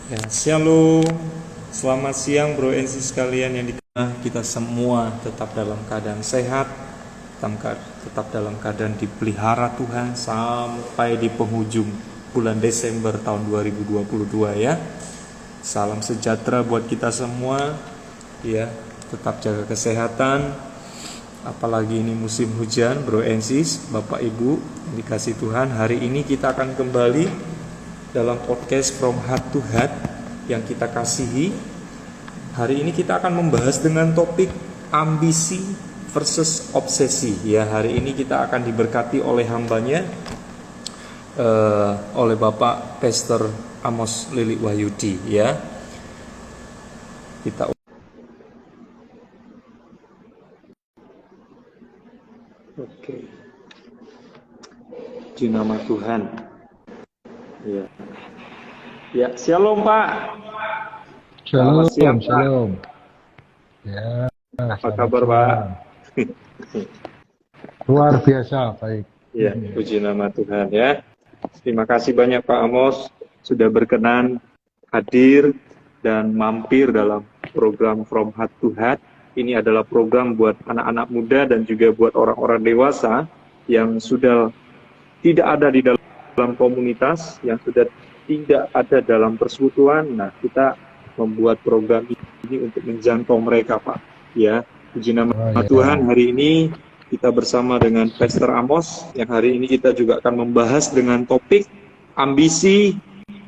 Ya, shalom. Selamat siang bro and sis sekalian yang dikasihi. Kita semua tetap dalam keadaan sehat, tetap dalam keadaan dipelihara Tuhan sampai di penghujung bulan Desember tahun 2022 ya. Salam sejahtera buat kita semua. Ya, tetap jaga kesehatan. Apalagi ini musim hujan, bro and sis, Bapak Ibu yang dikasih Tuhan. Hari ini kita akan kembali dalam podcast From Heart to Heart yang kita kasihi. Hari ini kita akan membahas dengan topik ambisi versus obsesi. Ya, hari ini kita akan diberkati oleh hambanya, oleh Bapak Pastor Amos Lili Wahyudi. Ya, kita oke. Di nama Tuhan. Ya. Ya, shalom Pak. Shalom, siang, Pak. shalom. Ya, apa kabar Pak? Luar biasa, baik. Ya, puji nama Tuhan ya. Terima kasih banyak Pak Amos sudah berkenan hadir dan mampir dalam program From Heart to Heart. Ini adalah program buat anak-anak muda dan juga buat orang-orang dewasa yang sudah tidak ada di dalam komunitas, yang sudah tidak ada dalam persekutuan. Nah, kita membuat program ini untuk menjangkau mereka, Pak. Ya, puji nama Tuhan. Hari ini kita bersama dengan Pastor Amos, yang hari ini kita juga akan membahas dengan topik ambisi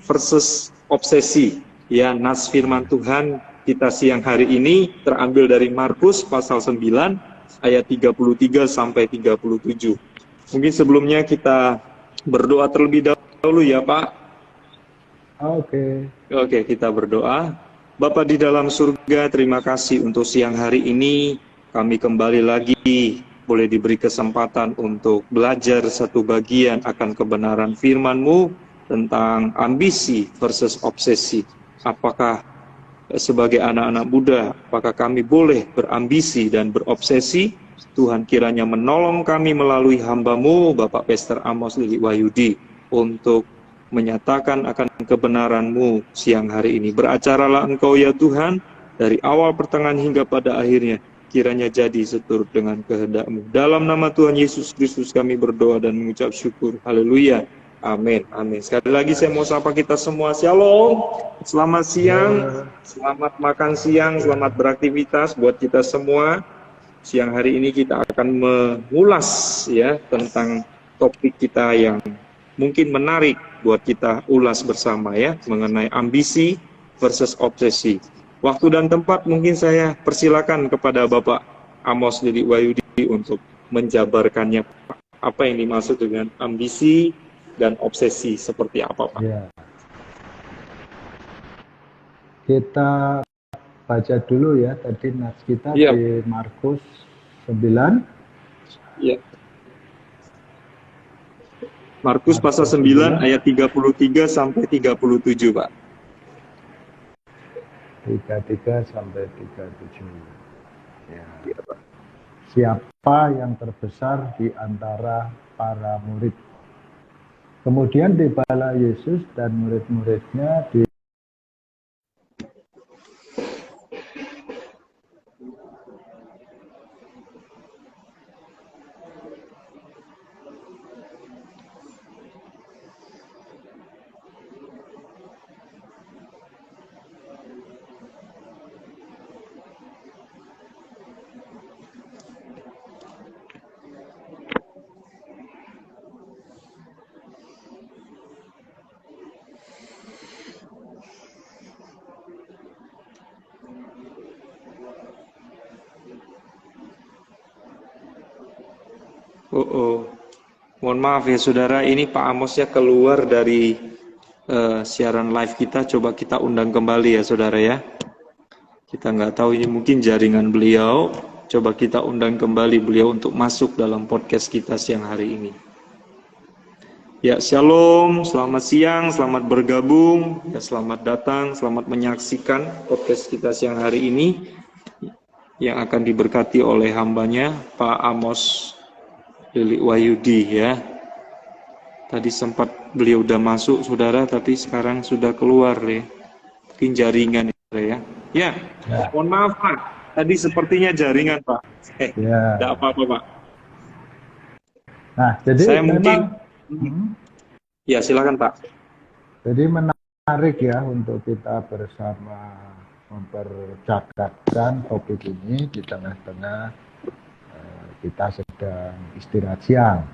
versus obsesi. Ya, nas firman Tuhan kita siang hari ini terambil dari Markus pasal 9 ayat 33 sampai 37. Mungkin sebelumnya kita berdoa terlebih dahulu ya Pak. Oke, kita berdoa. Bapa di dalam surga, terima kasih untuk siang hari ini. Kami kembali lagi boleh diberi kesempatan untuk belajar satu bagian akan kebenaran firman-Mu tentang ambisi versus obsesi. Apakah sebagai anak-anak muda, apakah kami boleh berambisi dan berobsesi? Tuhan kiranya menolong kami melalui hamba-Mu, Bapak Pastor Amos Lili Wahyudi, untuk menyatakan akan kebenaran-Mu siang hari ini. Beracaralah Engkau ya Tuhan, dari awal pertengahan hingga pada akhirnya, kiranya jadi seturut dengan kehendak-Mu. Dalam nama Tuhan Yesus Kristus kami berdoa dan mengucap syukur. Haleluya. Amin. Amin. Sekali lagi saya mau sapa kita semua. Shalom. Selamat siang. Selamat makan siang. Selamat beraktivitas buat kita semua. Siang hari ini kita akan mengulas ya tentang topik kita yang mungkin menarik buat kita ulas bersama ya, mengenai ambisi versus obsesi. Waktu dan tempat mungkin saya persilakan kepada Bapak Amos Lili Wahyudi untuk menjabarkannya, Pak. Apa yang dimaksud dengan ambisi dan obsesi, seperti apa Pak? Ya. Kita baca dulu ya, tadi nas kita di Markus 9. Ya. Markus pasal 9 ayat 33 sampai 37, Pak. 33 sampai 37. Ya. Siapa yang terbesar di antara para murid? Kemudian tibalah Yesus dan murid-muridnya di Mohon maaf ya saudara, ini Pak Amosnya keluar dari siaran live kita. Coba kita undang kembali ya saudara ya. Kita nggak tahu ini mungkin jaringan beliau. Coba kita undang kembali beliau untuk masuk dalam podcast kita siang hari ini. Ya, shalom, selamat siang, selamat bergabung, ya selamat datang, selamat menyaksikan podcast kita siang hari ini yang akan diberkati oleh hambanya Pak Amos Lili Wahyudi ya. Tadi sempat beliau udah masuk saudara, tapi sekarang sudah keluar ya. Mungkin jaringan ya. Ya, mohon maaf Pak. Tadi sepertinya jaringan Pak. Tidak apa-apa Pak. Nah, jadi saya memang ya silakan Pak. Jadi menarik ya untuk kita bersama mempercakapkan topik ini di tengah-tengah kita sedang istirahat siang.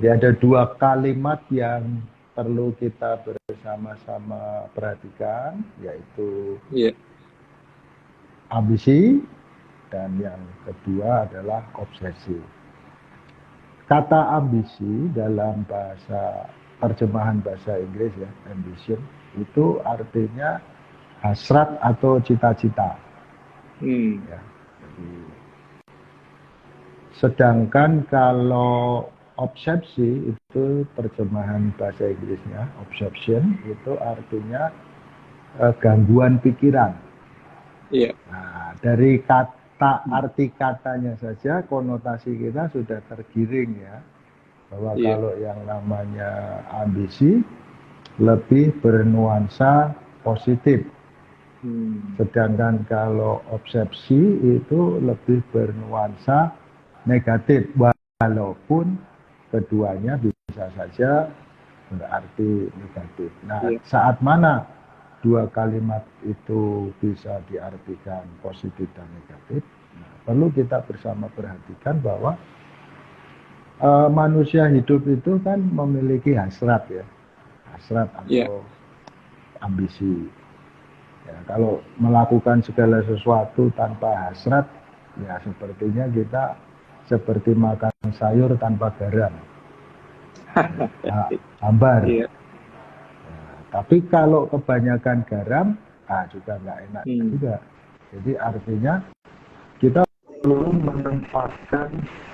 Jadi ada dua kalimat yang perlu kita bersama-sama perhatikan, yaitu ambisi dan yang kedua adalah obsesi. Kata ambisi dalam terjemahan bahasa Inggris ya, ambition, itu artinya hasrat atau cita-cita. Ya, sedangkan kalau obsesi itu terjemahan bahasa Inggrisnya, obsession, itu artinya gangguan pikiran. Nah, dari arti katanya saja, konotasi kita sudah tergiring ya, bahwa kalau yang namanya ambisi lebih bernuansa positif, sedangkan kalau obsesi itu lebih bernuansa negatif, walaupun keduanya bisa saja berarti negatif. Nah, saat mana dua kalimat itu bisa diartikan positif dan negatif, perlu kita bersama perhatikan bahwa manusia hidup itu kan memiliki hasrat ya, hasrat atau ambisi. Ya, kalau melakukan segala sesuatu tanpa hasrat, ya sepertinya kita seperti makan sayur tanpa garam, hambar. Ya, tapi kalau kebanyakan garam, juga nggak enak juga. Jadi artinya kita perlu menempatkan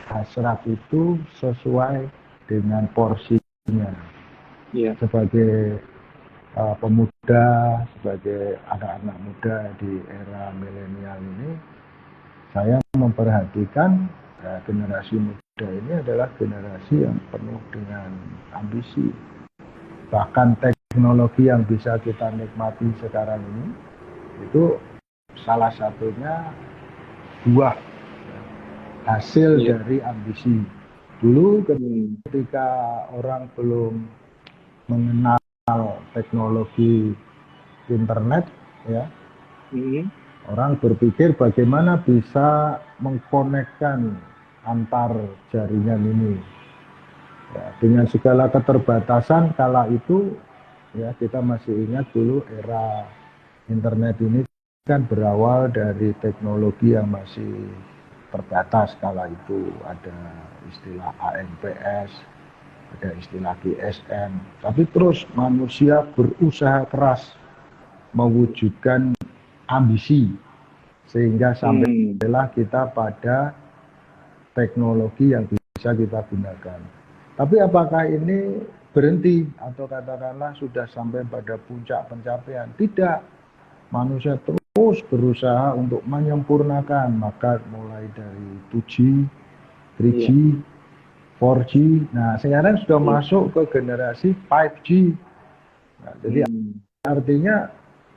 hasrat itu sesuai dengan porsinya. Sebagai pemuda, sebagai anak-anak muda di era milenial ini, saya memperhatikan generasi muda ini adalah generasi yang penuh dengan ambisi. Bahkan teknologi yang bisa kita nikmati sekarang ini, itu salah satunya buah hasil dari ambisi. Dulu ketika orang belum mengenal teknologi internet ya, orang berpikir bagaimana bisa mengkonekkan antar jaringan ini ya, dengan segala keterbatasan kala itu ya. Kita masih ingat dulu era internet ini kan berawal dari teknologi yang masih terbatas kala itu. Ada istilah AMPS, ada istilah GSM, tapi terus manusia berusaha keras mewujudkan ambisi sehingga sampailah kita pada teknologi yang bisa kita gunakan. Tapi apakah ini berhenti atau katakanlah sudah sampai pada puncak pencapaian? Tidak. Manusia terus berusaha untuk menyempurnakan, maka mulai dari 2G, 3G, 4G, nah sekarang sudah masuk ke generasi 5G. Nah, jadi artinya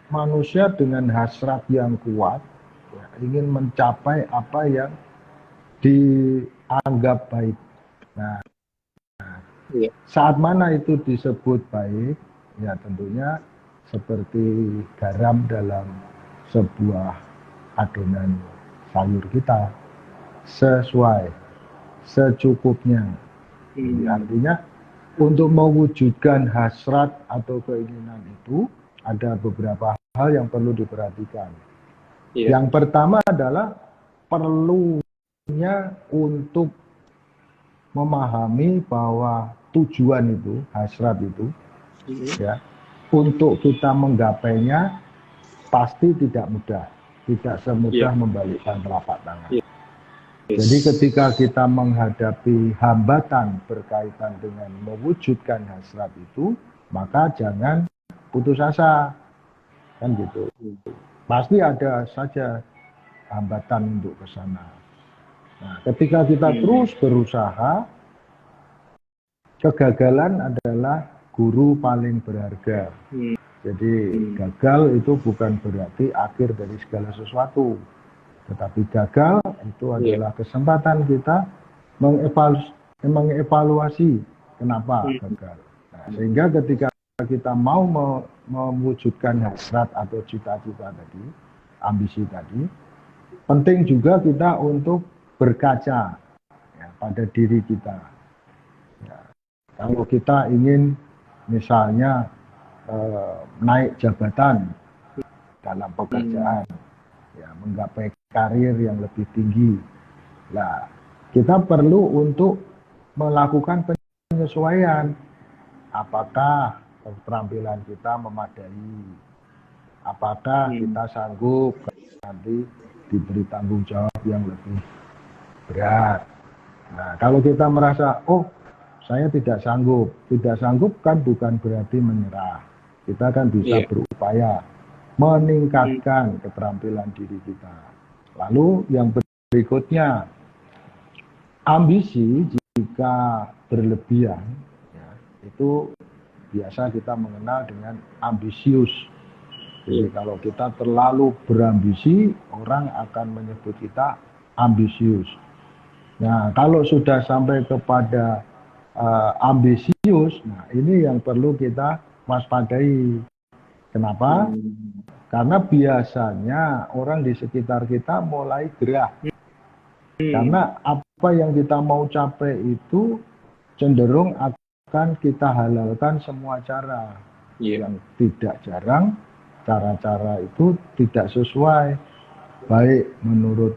manusia dengan hasrat yang kuat ya, ingin mencapai apa yang dianggap baik. Nah, saat mana itu disebut baik? Ya tentunya seperti garam dalam sebuah adonan sayur kita, sesuai, secukupnya. Jadi artinya untuk mewujudkan hasrat atau keinginan itu ada beberapa hal yang perlu diperhatikan. Yang pertama adalah perlunya untuk memahami bahwa tujuan itu, hasrat itu, ya, untuk kita menggapainya pasti tidak mudah, tidak semudah membalikkan telapak tangan. Jadi ketika kita menghadapi hambatan berkaitan dengan mewujudkan hasrat itu, maka jangan putus asa, kan gitu. Pasti ada saja hambatan untuk ke sana. Nah, ketika kita terus berusaha, kegagalan adalah guru paling berharga. Jadi gagal itu bukan berarti akhir dari segala sesuatu, tetapi gagal itu adalah kesempatan kita mengevaluasi kenapa gagal. Nah, sehingga ketika kita mau mewujudkan hasrat atau cita-cita tadi, ambisi tadi, penting juga kita untuk berkaca ya, pada diri kita. Ya, kalau kita ingin misalnya naik jabatan dalam pekerjaan, ya, menggapai karir yang lebih tinggi, nah kita perlu untuk melakukan penyesuaian. Apakah keterampilan kita memadai? Apakah kita sanggup nanti diberi tanggung jawab yang lebih berat? Nah, kalau kita merasa, oh saya tidak sanggup kan bukan berarti menyerah. Kita kan bisa berupaya meningkatkan keterampilan diri kita. Lalu yang berikutnya, ambisi jika berlebihan, ya, itu biasa kita mengenal dengan ambisius. Jadi kalau kita terlalu berambisi, orang akan menyebut kita ambisius. Nah, kalau sudah sampai kepada ambisius, nah ini yang perlu kita waspadai. Kenapa? Karena biasanya orang di sekitar kita mulai gerah. Karena apa yang kita mau capai itu cenderung akan kita halalkan semua cara. Yang tidak jarang, cara-cara itu tidak sesuai, baik menurut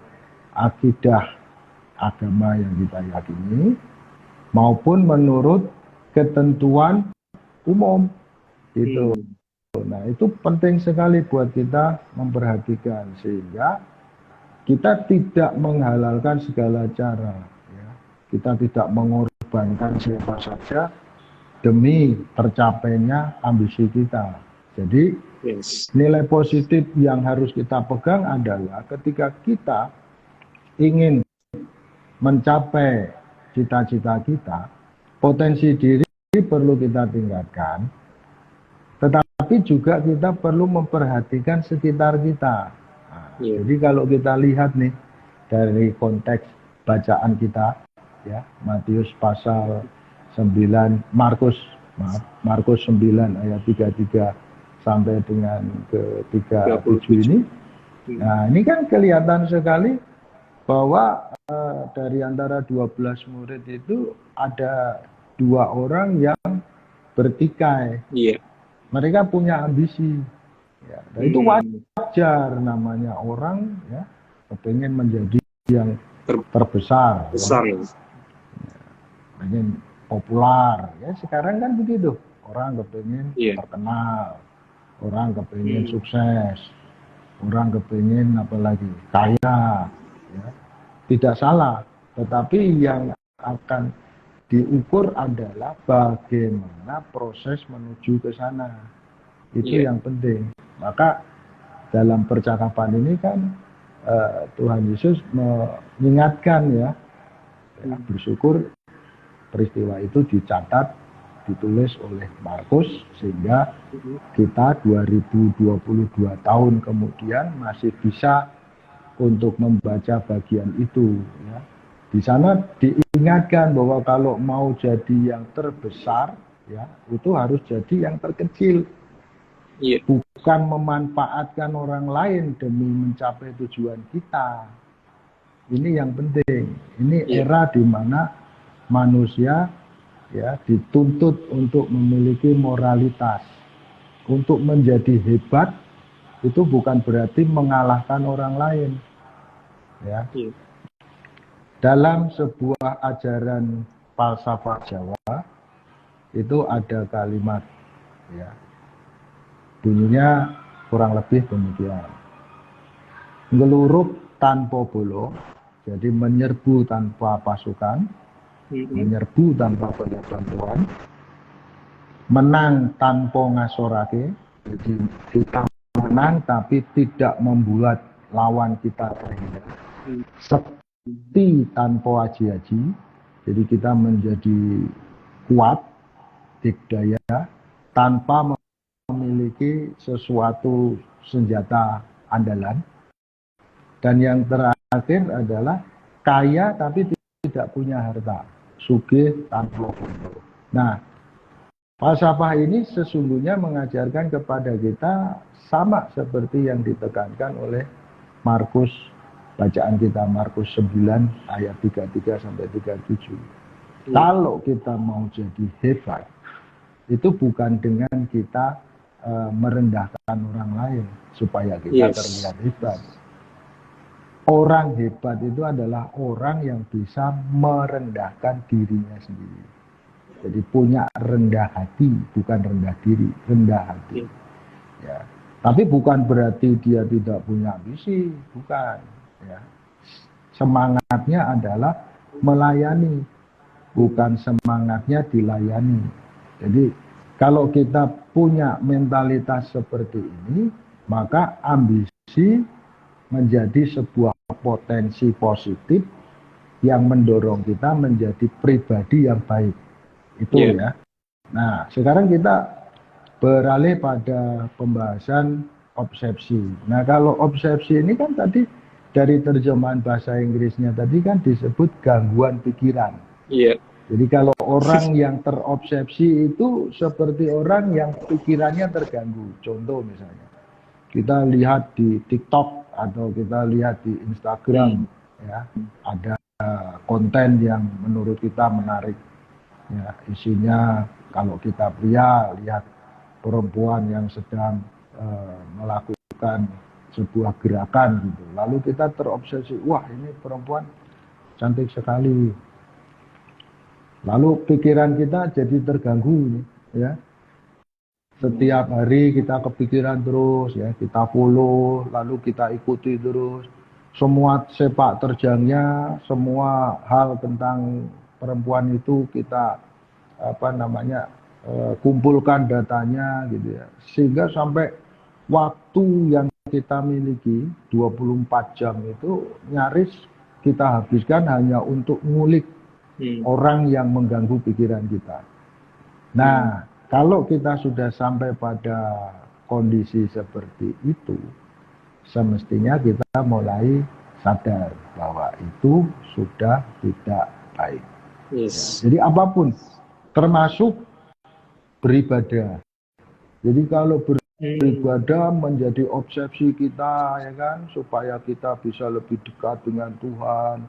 akidah agama yang kita yakini, maupun menurut ketentuan umum. Itu. Nah, itu penting sekali buat kita memperhatikan, sehingga kita tidak menghalalkan segala cara. Ya. Kita tidak mengorbankan siapa saja demi tercapainya ambisi kita. Jadi, nilai positif yang harus kita pegang adalah ketika kita ingin mencapai cita-cita kita, potensi diri perlu kita tingkatkan, tetapi juga kita perlu memperhatikan sekitar kita. Nah, jadi kalau kita lihat nih dari konteks bacaan kita, ya, Matius pasal 9, Markus 9 ayat 33 sampai dengan ke 37 ini. Nah, ini kan kelihatan sekali bahwa dari antara 12 murid itu ada 2 orang yang bertikai. Mereka punya ambisi. Ya, dan itu wajar, namanya orang ya kepengen menjadi yang terbesar. Ya. Pengen populer. Ya, sekarang kan begitu. Orang kepengen terkenal. Orang kepengen sukses. Orang kepengen apalagi kaya. Ya. Tidak salah, tetapi yang akan diukur adalah bagaimana proses menuju ke sana. Itu yang penting. Maka dalam percakapan ini kan Tuhan Yesus mengingatkan ya, bersyukur peristiwa itu dicatat, ditulis oleh Markus, sehingga kita 2022 tahun kemudian masih bisa untuk membaca bagian itu. Ya. Di sana diingatkan bahwa kalau mau jadi yang terbesar, ya, itu harus jadi yang terkecil. Bukan memanfaatkan orang lain demi mencapai tujuan kita. Ini yang penting. Ini era di mana manusia ya dituntut untuk memiliki moralitas. Untuk menjadi hebat itu bukan berarti mengalahkan orang lain. Ya. Dalam sebuah ajaran falsafah Jawa itu ada kalimat ya. Bunyinya kurang lebih demikian. Ngelurup tanpa bolo, jadi menyerbu tanpa pasukan, menyerbu tanpa bantuan, menang tanpa ngasorake, jadi kita menang tapi tidak membuat lawan kita terhina. Sekti tanpa aji-aji, jadi kita menjadi kuat, dikdaya, tanpa memiliki memiliki sesuatu senjata andalan. Dan yang terakhir adalah kaya tapi tidak punya harta, sugih tanpa bondo. Nah, falsafah ini sesungguhnya mengajarkan kepada kita sama seperti yang ditekankan oleh Markus, bacaan kita Markus 9 ayat 33 sampai 37. Kalau kita mau jadi hebat, itu bukan dengan kita merendahkan orang lain supaya kita terlihat hebat. Orang hebat itu adalah orang yang bisa merendahkan dirinya sendiri. Jadi punya rendah hati, bukan rendah diri, rendah hati. Ya. Tapi bukan berarti dia tidak punya ambisi, bukan. Ya. Semangatnya adalah melayani, bukan semangatnya dilayani. Jadi kalau kita punya mentalitas seperti ini, maka ambisi menjadi sebuah potensi positif yang mendorong kita menjadi pribadi yang baik. Itu ya. Nah, sekarang kita beralih pada pembahasan obsesi. Nah, kalau obsesi ini kan tadi dari terjemahan bahasa Inggrisnya tadi kan disebut gangguan pikiran. Iya. Jadi kalau orang yang terobsesi itu seperti orang yang pikirannya terganggu. Contoh misalnya, kita lihat di TikTok atau kita lihat di Instagram, ya, ada konten yang menurut kita menarik. Ya, isinya kalau kita pria lihat perempuan yang sedang melakukan sebuah gerakan gitu, lalu kita terobsesi, wah ini perempuan cantik sekali. Lalu pikiran kita jadi terganggu, ya. Setiap hari kita kepikiran terus, ya, kita follow, lalu kita ikuti terus. Semua sepak terjangnya, semua hal tentang perempuan itu kita kumpulkan datanya gitu ya. Sehingga sampai waktu yang kita miliki 24 jam itu nyaris kita habiskan hanya untuk ngulik orang yang mengganggu pikiran kita. Nah, kalau kita sudah sampai pada kondisi seperti itu, semestinya kita mulai sadar bahwa itu sudah tidak baik. Yes. Jadi apapun, termasuk beribadah. Jadi kalau beribadah menjadi obsesi kita, ya kan, supaya kita bisa lebih dekat dengan Tuhan,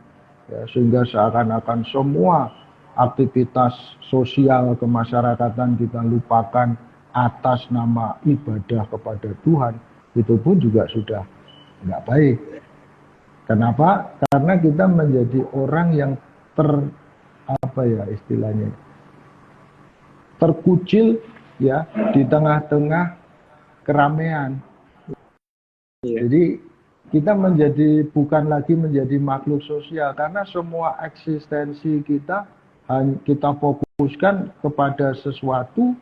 ya, sehingga seakan-akan semua aktivitas sosial kemasyarakatan kita lupakan atas nama ibadah kepada Tuhan, itu pun juga sudah nggak baik. Kenapa? Karena kita menjadi orang yang terkucil ya di tengah-tengah keramaian. Jadi kita bukan lagi menjadi makhluk sosial, karena semua eksistensi kita fokuskan kepada sesuatu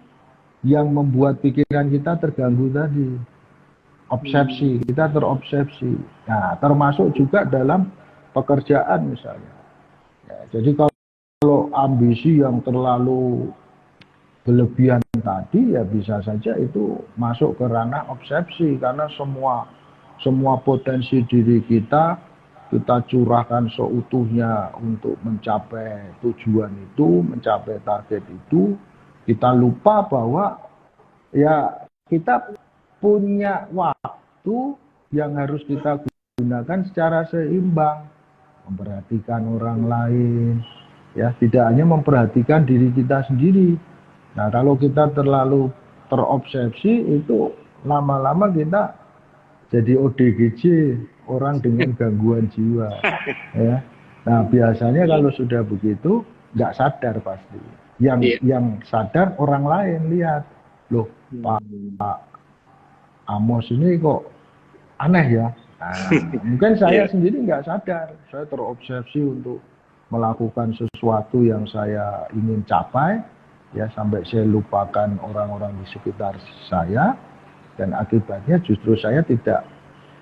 yang membuat pikiran kita terganggu tadi. Obsesi, kita terobsesi. Nah, termasuk juga dalam pekerjaan misalnya. Ya, jadi kalau ambisi yang terlalu berlebihan tadi, ya bisa saja itu masuk ke ranah obsesi, karena semua potensi diri kita curahkan seutuhnya untuk mencapai tujuan itu, mencapai target itu. Kita lupa bahwa ya kita punya waktu yang harus kita gunakan secara seimbang, memperhatikan orang lain, ya, tidak hanya memperhatikan diri kita sendiri. Nah, kalau kita terlalu terobsesi, itu lama-lama kita jadi ODGJ, orang dengan gangguan jiwa. Ya. Nah, biasanya kalau sudah begitu, nggak sadar pasti. Yang sadar orang lain, lihat, loh, Pak Amos ini kok aneh ya. Nah, mungkin saya sendiri nggak sadar, saya terobsesi untuk melakukan sesuatu yang saya ingin capai, ya, sampai saya lupakan orang-orang di sekitar saya, dan akibatnya justru saya tidak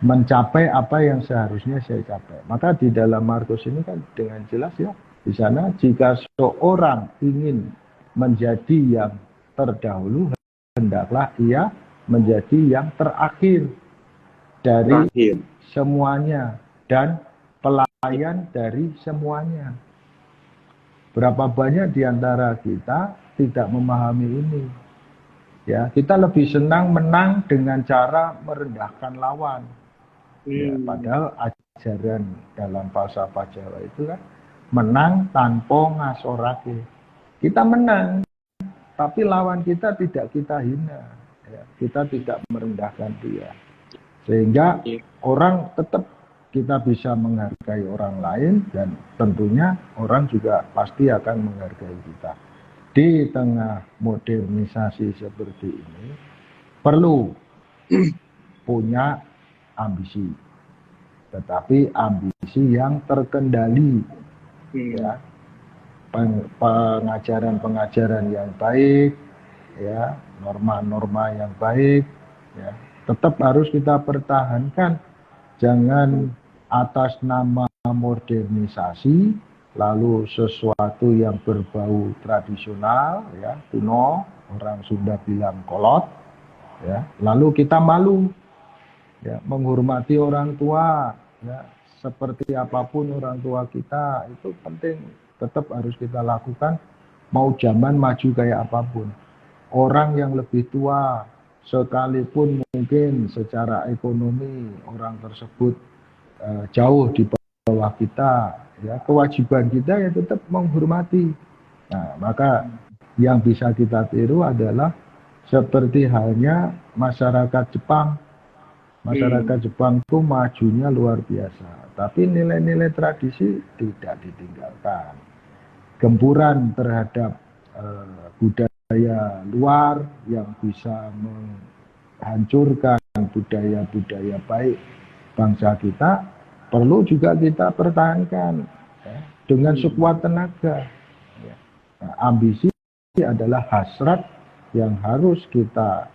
mencapai apa yang seharusnya saya capai. Maka di dalam Markus ini kan dengan jelas ya, di sana jika seorang ingin menjadi yang terdahulu, hendaklah ia menjadi yang terakhir dari semuanya dan pelayan dari semuanya. Berapa banyak di antara kita tidak memahami ini? Ya, kita lebih senang menang dengan cara merendahkan lawan. Ya, padahal ajaran dalam falsafah Jawa itu kan menang tanpa ngasorake. Kita menang, tapi lawan kita tidak kita hina. Ya, kita tidak merendahkan dia. Sehingga orang tetap kita bisa menghargai orang lain dan tentunya orang juga pasti akan menghargai kita. Di tengah modernisasi seperti ini perlu punya ambisi, tetapi ambisi yang terkendali, ya, pengajaran-pengajaran yang baik, ya, norma-norma yang baik, ya, tetap harus kita pertahankan. Jangan atas nama modernisasi lalu sesuatu yang berbau tradisional, ya, kuno, orang Sunda bilang kolot, ya, lalu kita malu, ya, menghormati orang tua, ya, seperti apapun orang tua kita itu penting, tetap harus kita lakukan mau zaman maju kayak apapun. Orang yang lebih tua sekalipun mungkin secara ekonomi orang tersebut jauh di bawah kita, ya, kewajiban kita ya tetap menghormati. Nah, maka yang bisa kita tiru adalah seperti halnya masyarakat Jepang. Masyarakat Jepang itu majunya luar biasa, tapi nilai-nilai tradisi tidak ditinggalkan. Gempuran terhadap budaya luar yang bisa menghancurkan budaya-budaya baik bangsa kita perlu juga kita pertahankan, ya, dengan sekuat tenaga. Ya. Nah, ambisi adalah hasrat yang harus kita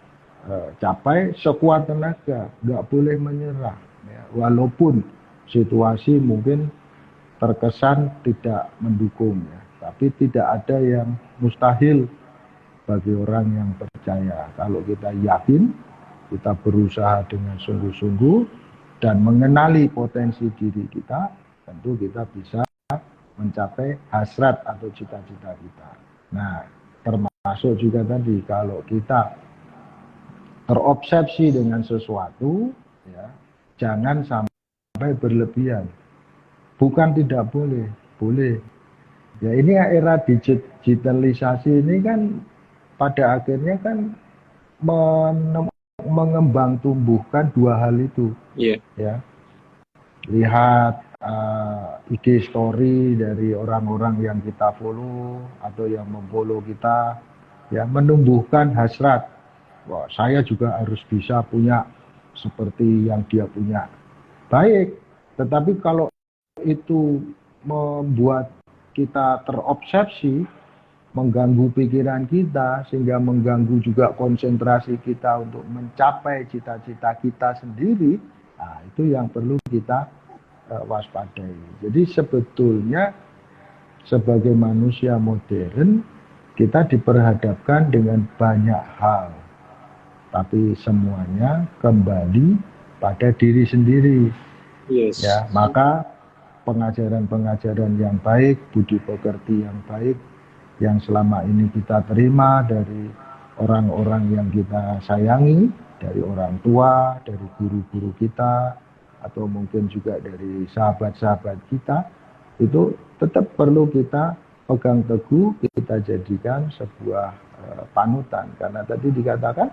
capai sekuat tenaga, nggak boleh menyerah, ya, walaupun situasi mungkin terkesan tidak mendukung, ya, tapi tidak ada yang mustahil bagi orang yang percaya. Kalau kita yakin, kita berusaha dengan sungguh-sungguh dan mengenali potensi diri kita, tentu kita bisa mencapai hasrat atau cita-cita kita. Nah, termasuk juga tadi kalau kita terobsesi dengan sesuatu, ya, jangan sampai berlebihan. Bukan tidak boleh, boleh. Ya, ini era digitalisasi ini kan pada akhirnya kan mengembang tumbuhkan dua hal itu. Ya, lihat IG story dari orang-orang yang kita follow atau yang memfollow kita, ya, menumbuhkan hasrat. Wah, saya juga harus bisa punya seperti yang dia punya. Baik, tetapi kalau itu membuat kita terobsesi, mengganggu pikiran kita, sehingga mengganggu juga konsentrasi kita untuk mencapai cita-cita kita sendiri, nah, itu yang perlu kita waspadai. Jadi sebetulnya sebagai manusia modern, kita diperhadapkan dengan banyak hal, tapi semuanya kembali pada diri sendiri. Ya, maka pengajaran-pengajaran yang baik, budi pekerti yang baik, yang selama ini kita terima dari orang-orang yang kita sayangi, dari orang tua, dari guru-guru kita, atau mungkin juga dari sahabat-sahabat kita, itu tetap perlu kita pegang teguh, kita jadikan sebuah panutan. Karena tadi dikatakan,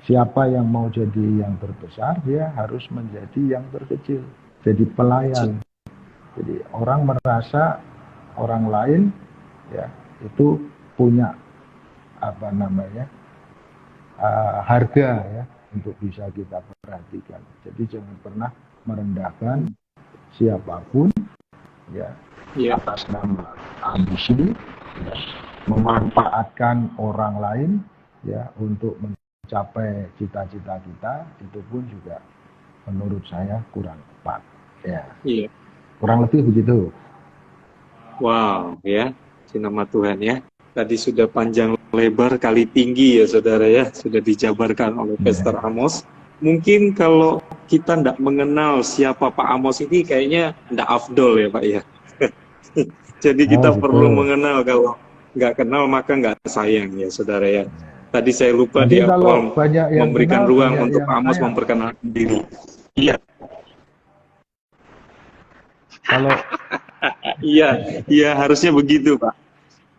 siapa yang mau jadi yang terbesar, dia harus menjadi yang terkecil, jadi pelayan. Jadi orang merasa orang lain, ya, itu punya harga, ya, untuk bisa kita perhatikan. Jadi jangan pernah merendahkan siapapun, ya, atas nama ambisi, ya, memanfaatkan orang lain, ya, untuk mencapai cita-cita kita, itu pun juga menurut saya kurang tepat, ya. Kurang lebih begitu. Wow, ya, nama Tuhan, ya. Tadi sudah panjang lebar kali tinggi ya saudara ya, sudah dijabarkan oleh Pastor Amos. Mungkin kalau kita tidak mengenal siapa Pak Amos ini kayaknya tidak afdol ya Pak ya. Jadi kita perlu mengenal, kalau nggak kenal maka nggak sayang ya saudara ya. Tadi saya lupa di awal memberikan ruang untuk Pak Amos memperkenalkan diri. Iya. Kalau iya harusnya begitu Pak.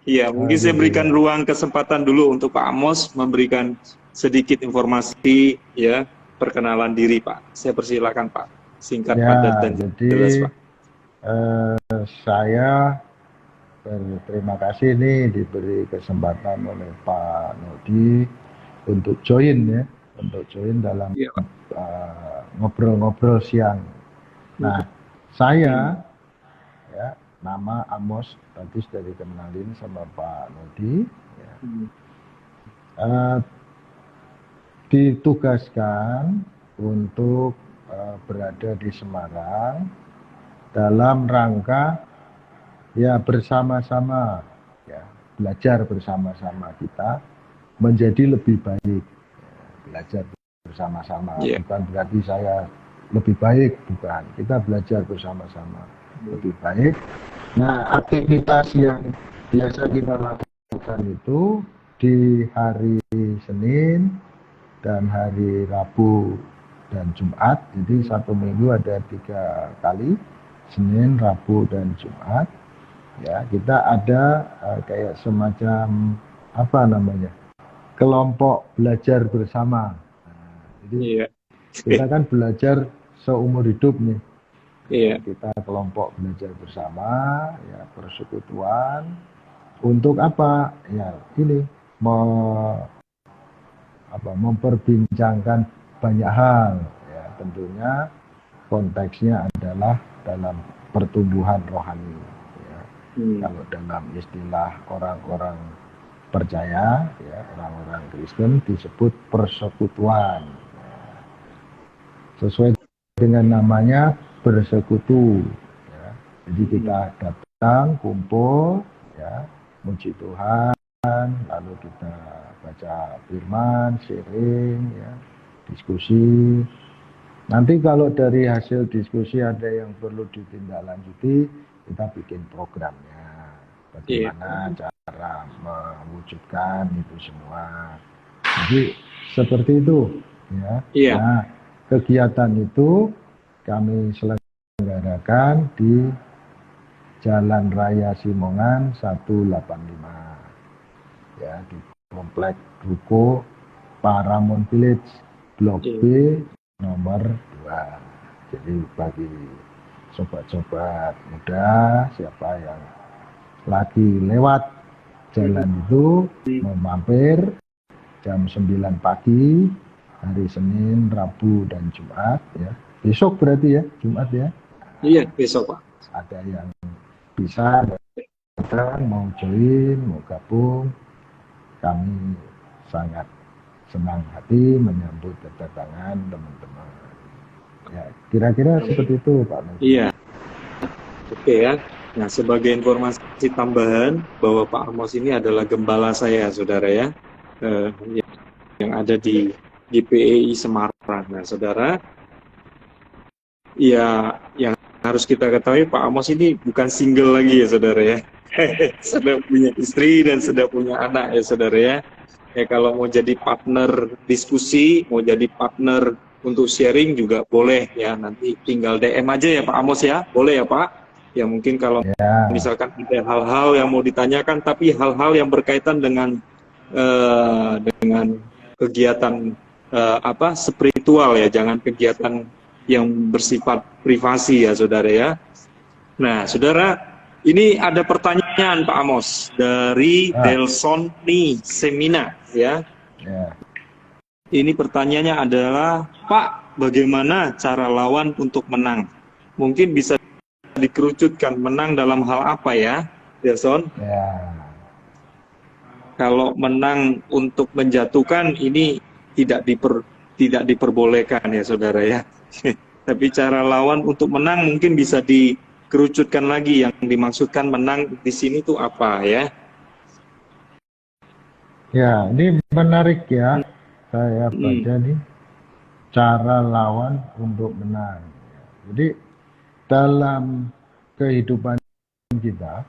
Iya, mungkin saya berikan ruang kesempatan dulu untuk Pak Amos memberikan sedikit informasi ya, perkenalan diri Pak. Saya persilakan Pak, singkat padat dan jelas Pak. Saya berterima kasih nih diberi kesempatan oleh Pak Nodi untuk join ya, dalam ngobrol-ngobrol siang. Nah, saya ya, nama Amos tadi sudah dikenalin sama Pak Nodi ya. Ditugaskan untuk berada di Semarang dalam rangka ya bersama-sama ya, belajar bersama-sama kita menjadi lebih baik ya, belajar bersama-sama bukan berarti saya lebih baik, bukan, kita belajar bersama-sama lebih baik. Nah, aktivitas yang biasa kita lakukan itu di hari Senin dan hari Rabu dan Jumat. Jadi satu minggu ada 3 kali, Senin, Rabu, dan Jumat. Ya, kita ada kayak semacam apa namanya, kelompok belajar bersama. Nah, jadi kita kan belajar seumur hidup nih. Kita kelompok belajar bersama, ya persekutuan. Untuk apa? Ya ini memperbincangkan banyak hal. Ya tentunya konteksnya adalah dalam pertumbuhan rohani. Ya. Kalau dalam istilah orang-orang percaya, ya orang-orang Kristen disebut persekutuan. Ya. Sesuai dengan namanya bersekutu, ya. Jadi kita datang, kumpul, ya, muji Tuhan, lalu kita baca firman, sharing, ya, diskusi. Nanti kalau dari hasil diskusi ada yang perlu ditindaklanjuti, kita bikin programnya, bagaimana cara mewujudkan itu semua. Jadi seperti itu, ya. Nah, kegiatan itu kami selenggarakan di Jalan Raya Simongan 185, ya, di Komplek Ruko Paramount Village, Blok B nomor 2. Jadi bagi sobat-sobat muda, siapa yang lagi lewat jalan itu mau mampir jam 9 pagi hari Senin, Rabu, dan Jumat ya. Besok berarti ya, Jumat ya? Iya, besok Pak. Ada yang bisa datang, mau join, mau gabung, kami sangat senang hati menyambut kedatangan teman-teman. Ya, kira-kira seperti itu Pak Nudi. Iya. Oke ya. Nah, sebagai informasi tambahan bahwa Pak Amos ini adalah gembala saya, saudara ya, yang ada di GPEI Semarang. Nah, saudara, ya, yang harus kita ketahui Pak Amos ini bukan single lagi ya saudara ya. Sudah punya istri dan sudah punya anak ya saudara ya. Ya kalau mau jadi partner diskusi, mau jadi partner untuk sharing juga boleh ya. Nanti tinggal DM aja ya Pak Amos ya. Boleh ya Pak? Ya mungkin kalau misalkan ada hal-hal yang mau ditanyakan, tapi hal-hal yang berkaitan dengan kegiatan spiritual ya, jangan kegiatan yang bersifat privasi ya saudara ya. Nah saudara, ini ada pertanyaan Pak Amos dari Delson nih Semina ya. Ini pertanyaannya adalah, Pak, bagaimana cara lawan untuk menang? Mungkin bisa dikerucutkan, menang dalam hal apa ya, Delson? Kalau menang untuk menjatuhkan ini tidak diperbolehkan ya saudara ya. Tapi cara lawan untuk menang mungkin bisa dikerucutkan lagi, yang dimaksudkan menang di sini tuh apa ya? Ya, ini menarik ya. Saya baca nih cara lawan untuk menang. Jadi dalam kehidupan kita,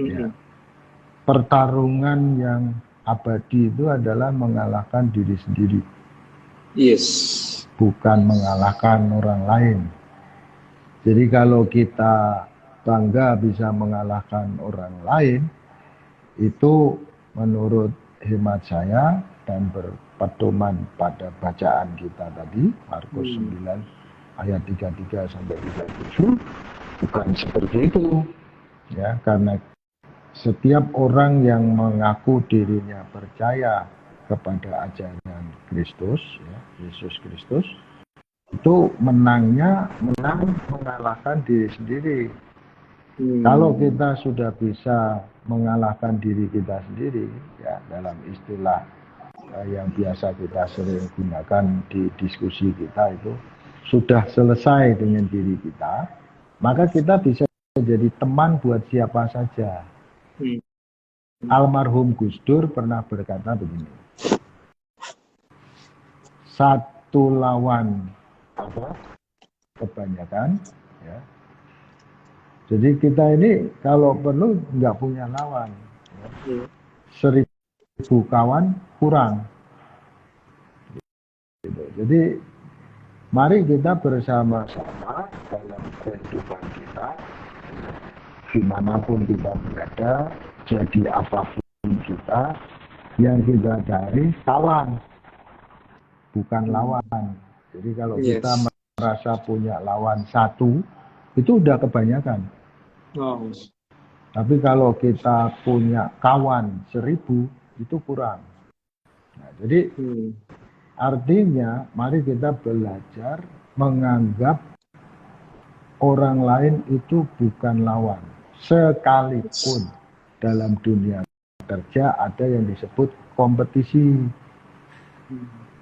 ya, pertarungan yang abadi itu adalah mengalahkan diri sendiri. Yes. Bukan mengalahkan orang lain. Jadi kalau kita bangga bisa mengalahkan orang lain, itu menurut hemat saya dan berpedoman pada bacaan kita tadi, Markus 9 ayat 33 sampai 37, bukan seperti itu. Ya, karena setiap orang yang mengaku dirinya percaya kepada ajaran Kristus, ya, Yesus Kristus, itu menang mengalahkan diri sendiri. Kalau kita sudah bisa mengalahkan diri kita sendiri, ya, dalam istilah yang biasa kita sering gunakan di diskusi kita itu, sudah selesai dengan diri kita, maka kita bisa jadi teman buat siapa saja. Almarhum Gus Dur pernah berkata begini, satu lawan kebanyakan, ya. Jadi kita ini kalau perlu nggak punya lawan, ya. 1000 kawan kurang. Gitu. Jadi mari kita bersama-sama dalam kehidupan kita, dimanapun kita berada, jadi apapun kita, yang kita cari kawan, bukan lawan. Jadi kalau kita merasa punya lawan satu, itu udah kebanyakan. Tapi kalau kita punya kawan 1000, itu kurang. Nah, jadi artinya mari kita belajar menganggap orang lain itu bukan lawan. Sekalipun dalam dunia kerja ada yang disebut kompetisi.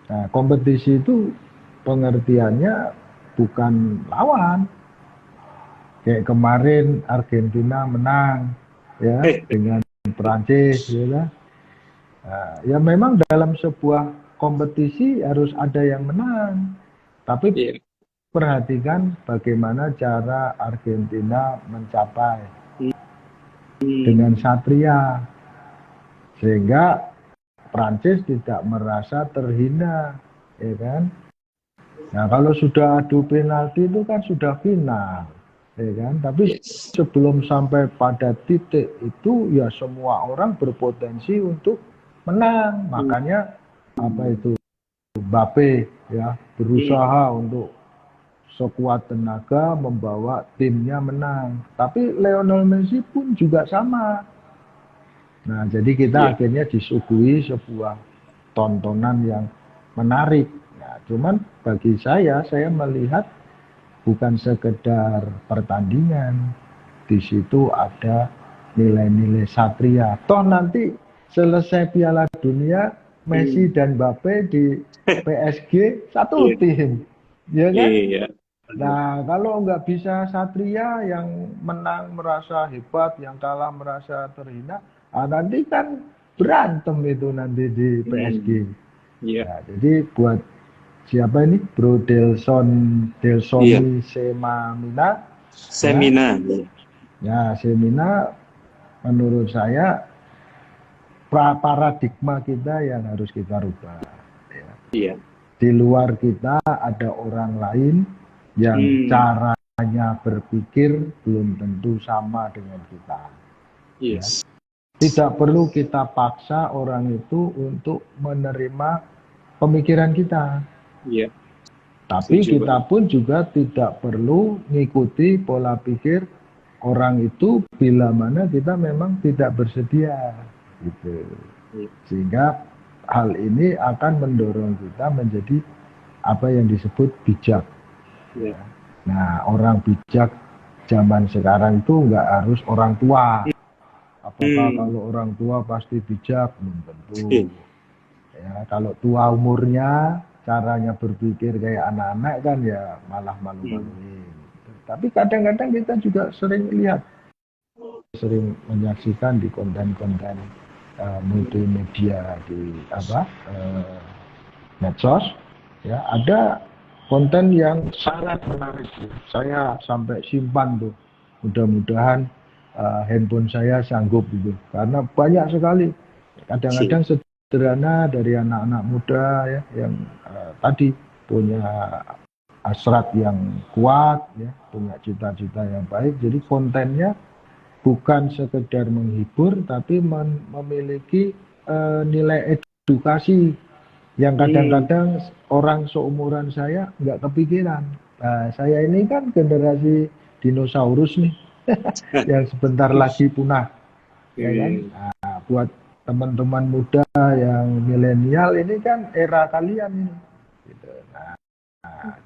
Nah, kompetisi itu pengertiannya bukan lawan. Kayak kemarin Argentina menang ya dengan Prancis, ya. Nah, ya memang dalam sebuah kompetisi harus ada yang menang. Tapi perhatikan bagaimana cara Argentina mencapai dengan satria, sehingga Prancis tidak merasa terhina, ya kan? Nah, kalau sudah adu penalti itu kan sudah final, ya kan? Tapi sebelum sampai pada titik itu ya semua orang berpotensi untuk menang. Makanya apa itu Mbappe ya berusaha untuk sekuat tenaga membawa timnya menang. Tapi Lionel Messi pun juga sama. Nah, jadi kita akhirnya disuguhi sebuah tontonan yang menarik. Nah, cuman bagi saya melihat bukan sekedar pertandingan. Di situ ada nilai-nilai satria. Toh nanti selesai Piala Dunia, Messi dan Mbappe di PSG satu tim. Ya kan? Nah, kalau nggak bisa satria, yang menang merasa hebat, yang kalah merasa terhina, nanti kan berantem itu nanti di PSG. Nah, jadi buat siapa ini? Bro Delsoni Semina. Ya, Semina menurut saya paradigma kita yang harus kita rubah. Ya. Di luar kita ada orang lain yang caranya berpikir belum tentu sama dengan kita. Ya. Tidak perlu kita paksa orang itu untuk menerima pemikiran kita. Tapi kita pun juga tidak perlu mengikuti pola pikir orang itu bila mana kita memang tidak bersedia. Gitu. Sehingga hal ini akan mendorong kita menjadi apa yang disebut bijak. Nah, orang bijak zaman sekarang itu nggak harus orang tua. Apakah kalau orang tua pasti bijak? Belum tentu. Ya, kalau tua umurnya, caranya berpikir kayak anak-anak kan ya malah malu-maluin. Tapi kadang-kadang kita juga sering lihat, sering menyaksikan di konten-konten multimedia di medsos, ya ada konten yang sangat menarik. Saya sampai simpan tuh. Mudah-mudahan handphone saya sanggup gitu, karena banyak sekali. Kadang-kadang sederhana dari anak-anak muda ya, yang tadi punya hasrat yang kuat, ya, punya cita-cita yang baik. Jadi kontennya bukan sekedar menghibur, tapi memiliki nilai edukasi yang kadang-kadang orang seumuran saya nggak kepikiran. Nah, saya ini kan generasi dinosaurus nih, yang sebentar lagi punah, ya kan? Nah, buat teman-teman muda yang milenial ini kan era kalian ini. Gitu. Nah,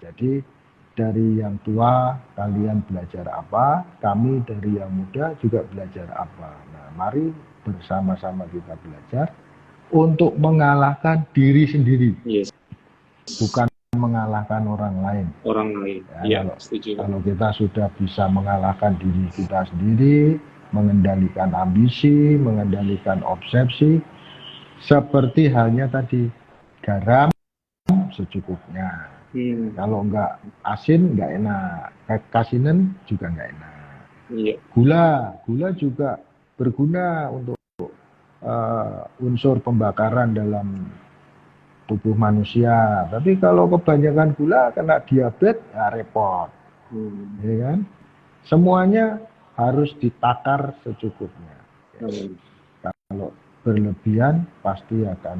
jadi dari yang tua kalian belajar apa, kami dari yang muda juga belajar apa. Nah, mari bersama-sama kita belajar untuk mengalahkan diri sendiri, bukan mengalahkan orang lain. Ya, kalau kita sudah bisa mengalahkan diri kita sendiri, mengendalikan ambisi, mengendalikan obsesi, seperti halnya tadi, garam secukupnya. Kalau nggak asin nggak enak, kasinan juga nggak enak. Gula juga berguna untuk unsur pembakaran dalam tubuh manusia. Tapi kalau kebanyakan gula kena diabetes, ya repot, ya kan? Semuanya harus ditakar secukupnya. Kalau berlebihan pasti akan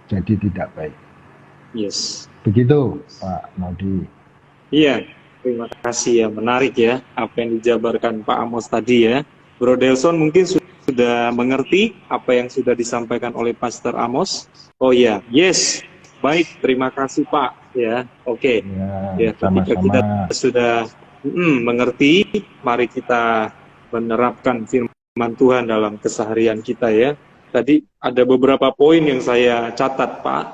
jadi tidak baik. Begitu, Pak Maudi. Iya, terima kasih ya, menarik ya apa yang dijabarkan Pak Amos tadi ya. Bro Delson mungkin sudah mengerti apa yang sudah disampaikan oleh Pastor Amos. Oh ya, yes, baik, terima kasih Pak. Ya, oke. Ya, ketika kita sudah mengerti, mari kita menerapkan firman Tuhan dalam keseharian kita ya. Tadi ada beberapa poin yang saya catat Pak,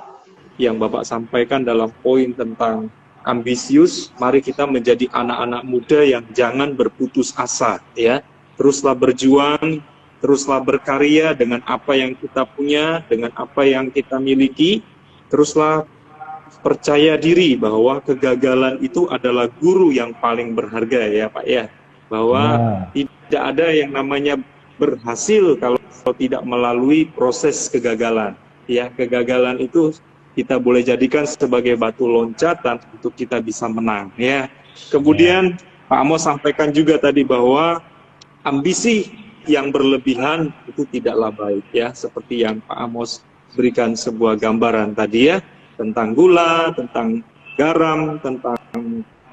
yang Bapak sampaikan dalam poin tentang ambisius. Mari kita menjadi anak-anak muda yang jangan berputus asa ya. Teruslah berjuang, teruslah berkarya dengan apa yang kita punya, dengan apa yang kita miliki. Teruslah percaya diri bahwa kegagalan itu adalah guru yang paling berharga ya Pak ya. Bahwa tidak ada yang namanya berhasil kalau tidak melalui proses kegagalan. Ya, kegagalan itu kita boleh jadikan sebagai batu loncatan untuk kita bisa menang ya. Kemudian Pak Amos sampaikan juga tadi bahwa ambisi yang berlebihan itu tidaklah baik ya, seperti yang Pak Amos berikan sebuah gambaran tadi ya, tentang gula, tentang garam, tentang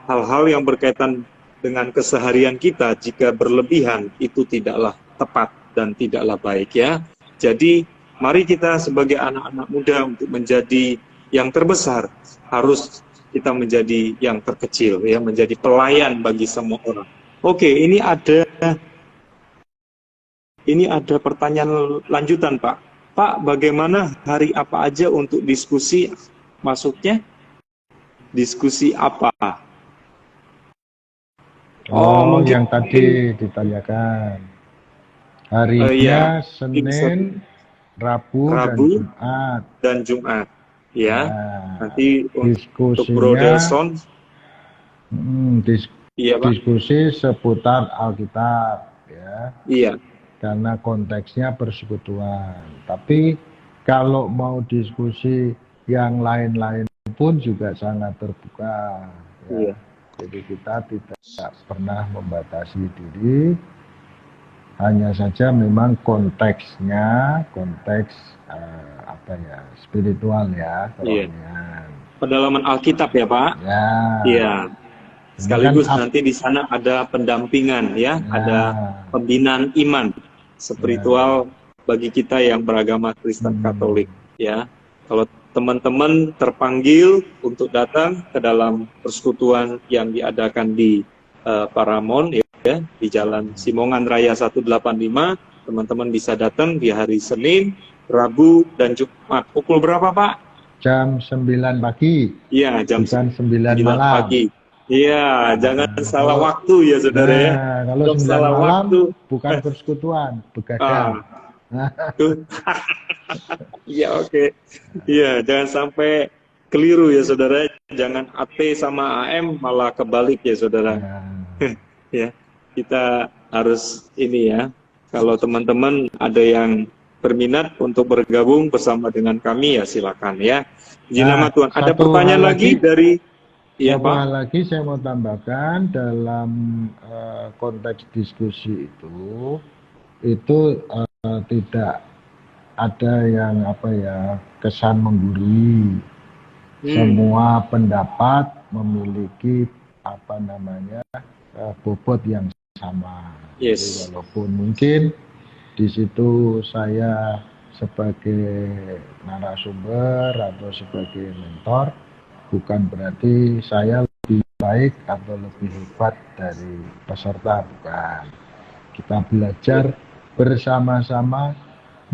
hal-hal yang berkaitan dengan keseharian kita. Jika berlebihan itu tidaklah tepat dan tidaklah baik ya. Jadi mari kita sebagai anak-anak muda untuk menjadi yang terbesar, harus kita menjadi yang terkecil ya, menjadi pelayan bagi semua orang. Oke, ini ada pertanyaan lanjutan Pak. Pak, bagaimana hari apa aja untuk diskusi? Maksudnya diskusi apa? Oh, yang tadi ditanyakan. Harinya Senin, Rabu dan Jumat. Ya. Nanti untuk Bro Delson, diskusi seputar Alkitab ya. Iya. Karena konteksnya persekutuan. Tapi kalau mau diskusi yang lain-lain pun juga sangat terbuka. Ya. Iya. Jadi kita tidak pernah membatasi diri. Hanya saja memang konteksnya, spiritual ya. Iya. Pendalaman Alkitab ya Pak. Ya. Iya. Sekaligus nanti di sana ada pendampingan ya, ada pembinaan iman spiritual bagi kita yang beragama Kristen Katolik ya. Kalau teman-teman terpanggil untuk datang ke dalam persekutuan yang diadakan di Paramount ya, di Jalan Simongan Raya 185, teman-teman bisa datang di hari Senin, Rabu dan Jumat. Pukul berapa Pak? Jam 9 pagi. Iya, jam 9 malam. Pagi. Iya, jangan salah waktu ya saudara ya. Kalau 9 malam waktu, bukan persekutuan, begadang. Tuh. Iya, oke. Iya, jangan sampai keliru ya saudara. Jangan AT sama AM malah kebalik ya saudara. Nah, Ya, kita harus ini ya. Kalau teman-teman ada yang berminat untuk bergabung bersama dengan kami ya silakan ya. Izin nama Tuhan. Ada pertanyaan lagi dari ya satu Pak? hal lagi saya mau tambahkan dalam konteks diskusi itu tidak ada yang kesan menggurui. Semua pendapat memiliki bobot yang sama. Yes. Jadi walaupun mungkin di situ saya sebagai narasumber atau sebagai mentor, bukan berarti saya lebih baik atau lebih hebat dari peserta, bukan. Kita belajar bersama-sama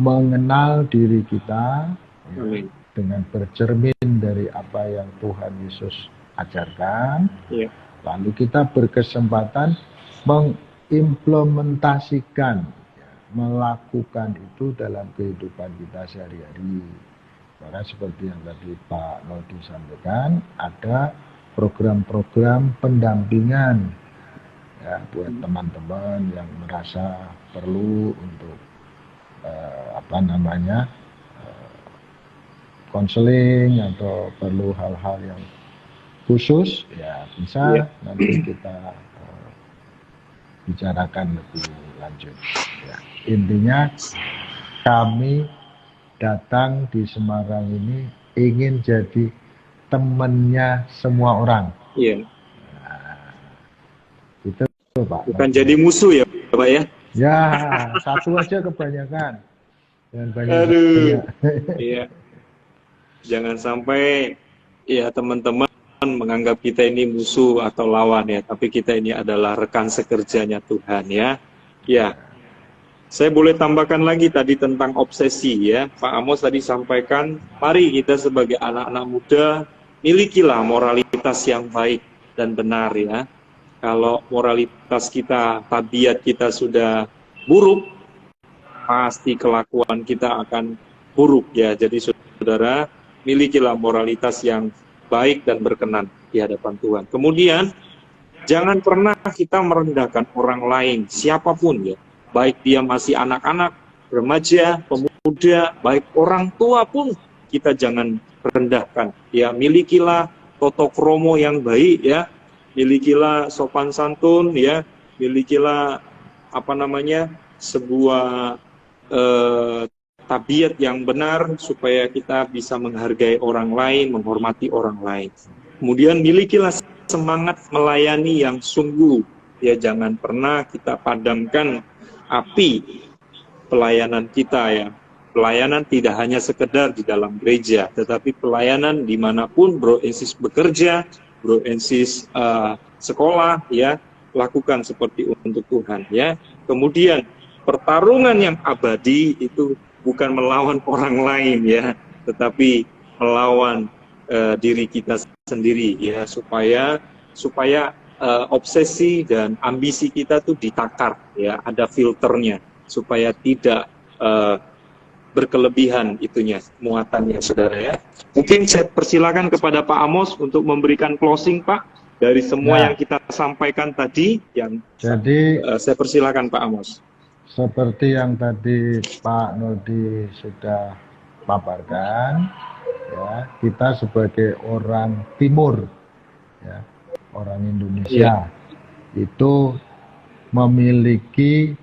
mengenal diri kita ya, dengan bercermin dari apa yang Tuhan Yesus ajarkan. Ya. Lalu kita berkesempatan mengimplementasikan, ya, melakukan itu dalam kehidupan kita sehari-hari. Karena seperti yang tadi Pak Nodi sampaikan, ada program-program pendampingan ya buat teman-teman yang merasa perlu untuk konseling atau perlu hal-hal yang khusus ya bisa nanti kita bicarakan lebih lanjut ya. Intinya kami datang di Semarang ini ingin jadi temannya semua orang. Iya. Nah, itu Pak. Bukan jadi musuh ya Pak ya? Ya, satu aja kebanyakan. Dan Aduh. Iya. Jangan sampai ya teman-teman menganggap kita ini musuh atau lawan ya, tapi kita ini adalah rekan sekerjanya Tuhan ya. Ya. Saya boleh tambahkan lagi tadi tentang obsesi ya. Pak Amos tadi sampaikan, mari kita sebagai anak-anak muda milikilah moralitas yang baik dan benar ya. Kalau moralitas kita, tabiat kita sudah buruk, pasti kelakuan kita akan buruk ya. Jadi saudara, milikilah moralitas yang baik dan berkenan di hadapan Tuhan. Kemudian, jangan pernah kita merendahkan orang lain, siapapun ya. Baik dia masih anak-anak, remaja, pemuda, baik orang tua pun kita jangan rendahkan. Ya, milikilah toto kromo yang baik ya. Milikilah sopan santun ya, milikilah sebuah tabiat yang benar supaya kita bisa menghargai orang lain, menghormati orang lain. Kemudian milikilah semangat melayani yang sungguh ya, jangan pernah kita padamkan api pelayanan kita ya. Pelayanan tidak hanya sekedar di dalam gereja, tetapi pelayanan dimanapun Bro and Sis bekerja, Bro and Sis sekolah ya, lakukan seperti untuk Tuhan ya. Kemudian pertarungan yang abadi itu bukan melawan orang lain ya, tetapi melawan diri kita sendiri ya, supaya obsesi dan ambisi kita tuh ditakar ya, ada filternya supaya tidak berkelebihan itunya, muatannya saudara ya. Mungkin saya persilakan kepada Pak Amos untuk memberikan closing Pak dari semua yang kita sampaikan tadi. Jadi saya persilakan Pak Amos. Seperti yang tadi Pak Nodi sudah paparkan, ya, kita sebagai orang Timur, ya, orang Indonesia, itu memiliki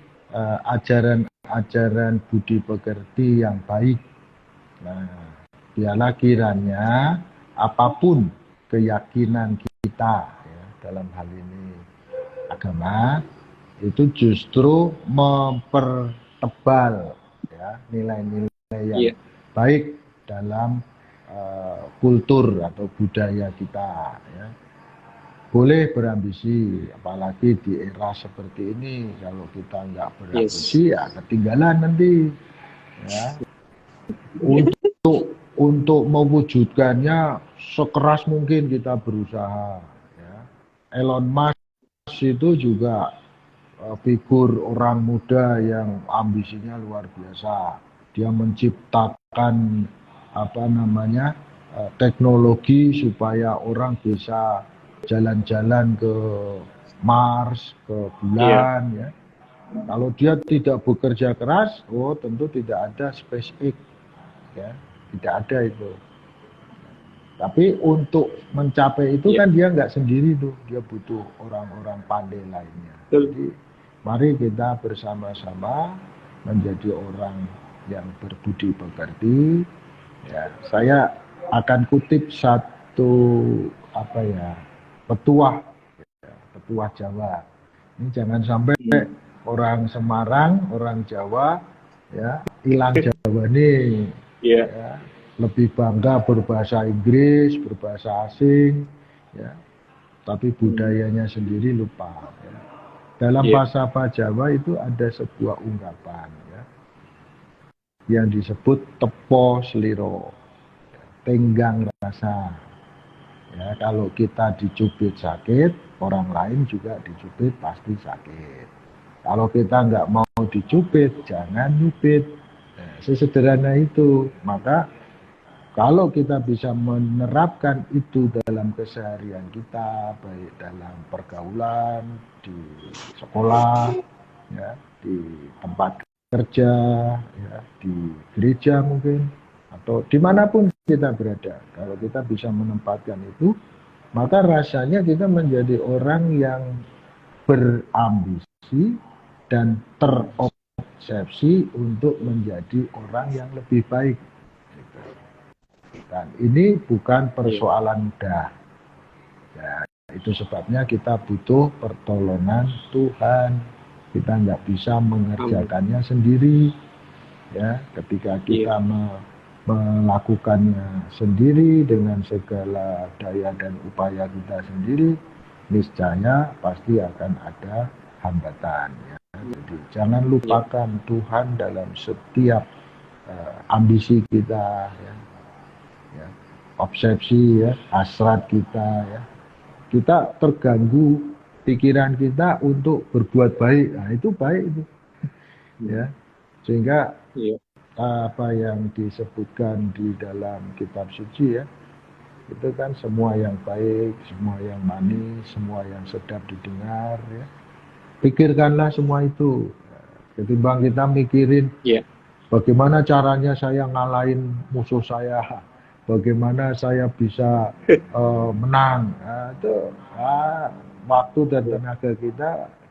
ajaran budi pekerti yang baik. Nah, biarlah kiranya apapun keyakinan kita ya, dalam hal ini agama, itu justru mempertebal ya, nilai-nilai yang baik dalam kultur atau budaya kita ya. Boleh berambisi, apalagi di era seperti ini. Kalau kita nggak berambisi ya ketinggalan nanti ya. Untuk mewujudkannya sekeras mungkin kita berusaha ya. Elon Musk itu juga figur orang muda yang ambisinya luar biasa. Dia menciptakan teknologi supaya orang bisa jalan-jalan ke Mars, ke bulan, ya. Kalau dia tidak bekerja keras, tentu tidak ada SpaceX, ya, tidak ada itu. Tapi untuk mencapai itu kan dia nggak sendiri tuh, dia butuh orang-orang pandai lainnya. Jadi mari kita bersama-sama menjadi orang yang berbudi pekerti. Ya, saya akan kutip satu petuah Jawa. Ini jangan sampai orang Semarang, orang Jawa, ya, hilang Jawa nih. Ya, lebih bangga berbahasa Inggris, berbahasa asing, ya, tapi budayanya sendiri lupa. Ya. Dalam bahasa Jawa itu ada sebuah ungkapan, ya, yang disebut tepo seliro, tenggang rasa. Ya, kalau kita dicubit sakit, orang lain juga dicubit pasti sakit. Kalau kita nggak mau dicubit, jangan nyubit. Nah, sesederhana itu. Maka kalau kita bisa menerapkan itu dalam keseharian kita, baik dalam pergaulan, di sekolah, ya, di tempat kerja, ya, di gereja mungkin, atau dimanapun kita berada, kalau kita bisa menempatkan itu, maka rasanya kita menjadi orang yang berambisi dan terobsesi untuk menjadi orang yang lebih baik. Dan ini bukan persoalan mudah. Ya, itu sebabnya kita butuh pertolongan Tuhan. Kita nggak bisa mengerjakannya sendiri. Ya, ketika kita melakukannya sendiri dengan segala daya dan upaya kita sendiri, niscaya pasti akan ada hambatan. Ya. Jadi jangan lupakan Tuhan dalam setiap ambisi kita. Ya. Ya, obsesi, ya, hasrat kita, ya, kita terganggu pikiran kita untuk berbuat baik. Nah, itu baik itu, ya, sehingga apa yang disebutkan di dalam kitab suci, ya, itu kan semua yang baik, semua yang manis, semua yang sedap didengar, ya, pikirkanlah semua itu, ketimbang kita mikirin bagaimana caranya saya ngalahin musuh saya, bagaimana saya bisa menang. Nah, itu waktu dan tenaga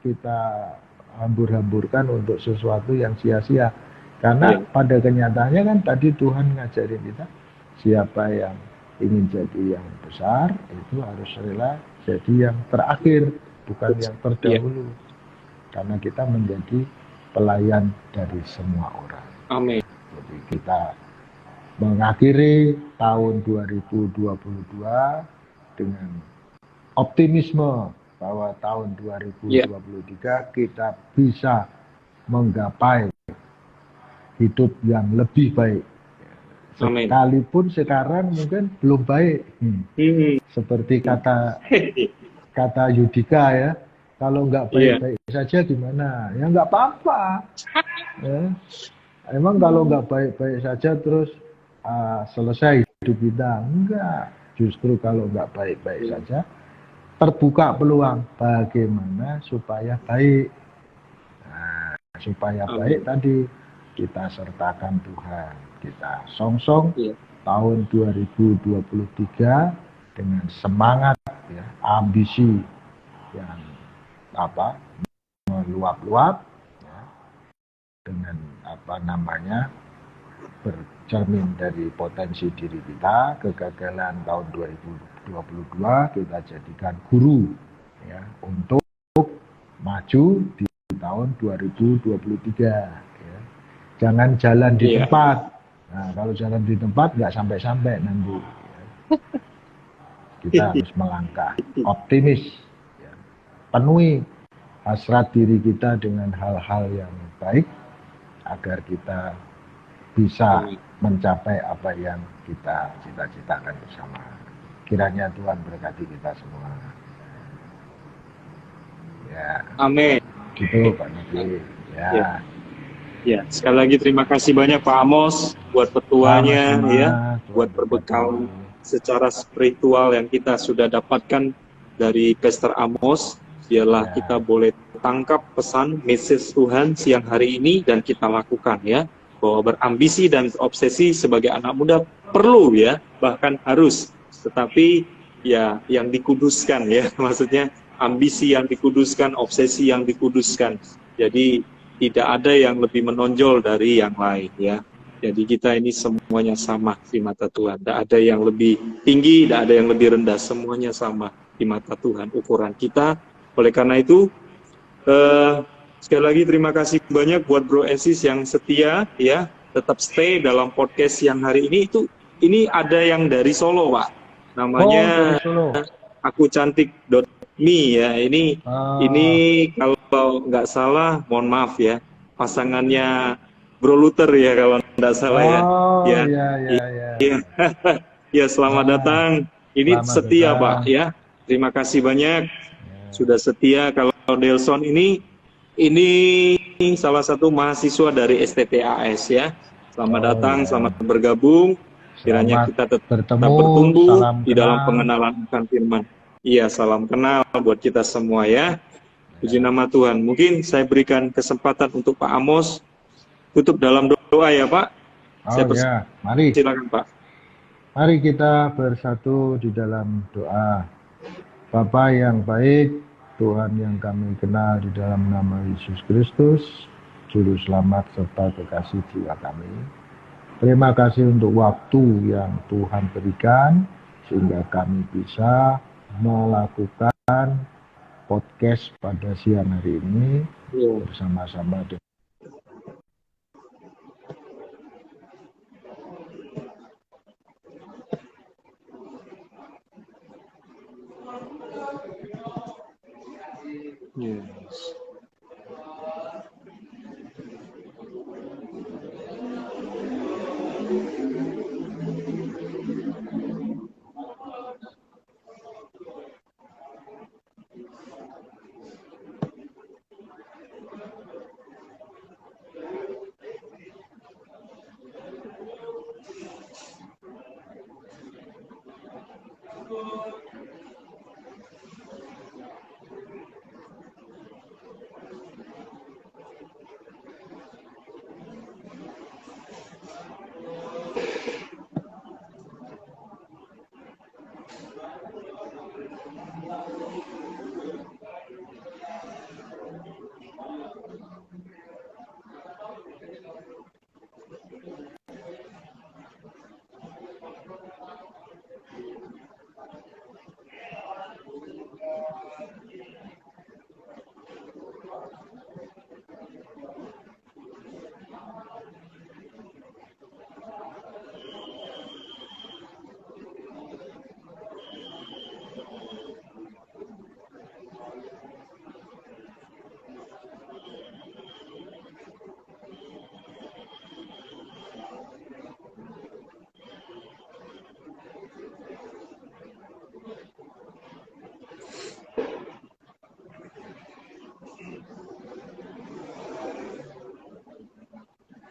kita hambur-hamburkan untuk sesuatu yang sia-sia. Karena pada kenyataannya kan tadi Tuhan ngajarin kita, siapa yang ingin jadi yang besar itu harus rela jadi yang terakhir, bukan yang terdahulu. Karena kita menjadi pelayan dari semua orang. Amin. Jadi kita mengakhiri tahun 2022 dengan optimisme bahwa tahun 2023 kita bisa menggapai hidup yang lebih baik. Sekalipun sekarang mungkin belum baik. Seperti kata Yudika, ya, kalau nggak baik-baik saja gimana? Ya nggak apa-apa. Ya. Emang kalau nggak baik-baik saja terus selesai hidup kita? Enggak. Justru kalau nggak baik-baik saja, terbuka peluang bagaimana supaya baik. Nah, supaya baik tadi kita sertakan Tuhan. Kita songsong tahun 2023 dengan semangat, ya, ambisi yang meluap-luap, ya, dengan bercermin dari potensi diri kita. Kegagalan tahun 2022 kita jadikan guru, ya, untuk maju di tahun 2023, ya. Jangan jalan di tempat. Nah, kalau jalan di tempat nggak sampai-sampai nanti, ya. Kita harus melangkah optimis, ya. Penuhi hasrat diri kita dengan hal-hal yang baik agar kita bisa mencapai apa yang kita cita-citakan bersama. Kiranya Tuhan berkati kita semua. Ya. Amin. Gitu Pak Nabi. Ya. Ya, sekali lagi terima kasih banyak Pak Amos buat petuanya, Sama-sama, ya, Tuhan buat berkati. perbekalan secara spiritual yang kita sudah dapatkan dari Pastor Amos. Biarlah Ya. kita boleh tangkap pesan message Tuhan siang hari ini dan kita lakukan, ya, bahwa berambisi dan obsesi sebagai anak muda perlu, ya, bahkan harus, tetapi ya yang dikuduskan, ya, maksudnya ambisi yang dikuduskan, obsesi yang dikuduskan. Jadi tidak ada yang lebih menonjol dari yang lain, ya. Jadi kita ini semuanya sama di mata Tuhan. Tidak ada yang lebih tinggi, tidak ada yang lebih rendah. Semuanya sama di mata Tuhan ukuran kita. Oleh karena itu, sekali lagi terima kasih banyak buat Bro Esis yang setia, ya, tetap stay dalam podcast yang hari ini. Ini ada yang dari Solo, Pak. Namanya akucantik.me, ya. Ini kalau nggak salah, mohon maaf ya, pasangannya Bro Luther ya kalau nggak salah ya. Iya. Ya, selamat datang. Ini Selamat setia datang. Pak, ya. Terima kasih banyak sudah setia. Kalau Delson ini salah satu mahasiswa dari STTAS, ya. Selamat datang, selamat bergabung. Kiranya kita tetap bertumbuh di dalam pengenalan akan firman. Iya, salam kenal buat kita semua, ya. Puji nama Tuhan. Mungkin saya berikan kesempatan untuk Pak Amos tutup dalam doa, ya Pak. Mari. Silakan Pak. Mari kita bersatu di dalam doa. Bapa yang baik, Tuhan yang kami kenal di dalam nama Yesus Kristus, Juru Selamat serta kekasih jiwa kami. Terima kasih untuk waktu yang Tuhan berikan, sehingga kami bisa melakukan podcast pada siang hari ini bersama-sama dengan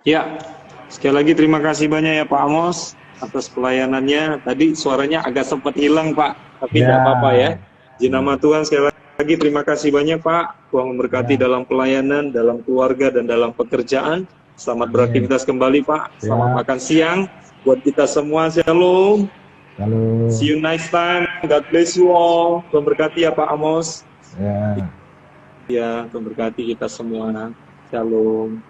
Ya, sekali lagi terima kasih banyak ya Pak Amos atas pelayanannya. Tadi suaranya agak sempat hilang Pak, tapi tidak apa-apa ya. Di nama Tuhan sekali lagi terima kasih banyak Pak. Tuhan memberkati dalam pelayanan, dalam keluarga, dan dalam pekerjaan. Selamat beraktivitas kembali Pak. Selamat makan siang buat kita semua. Shalom. See you next time. God bless you all. Tuhan berkati ya Pak Amos. Ya, Tuhan berkati kita semua. Shalom.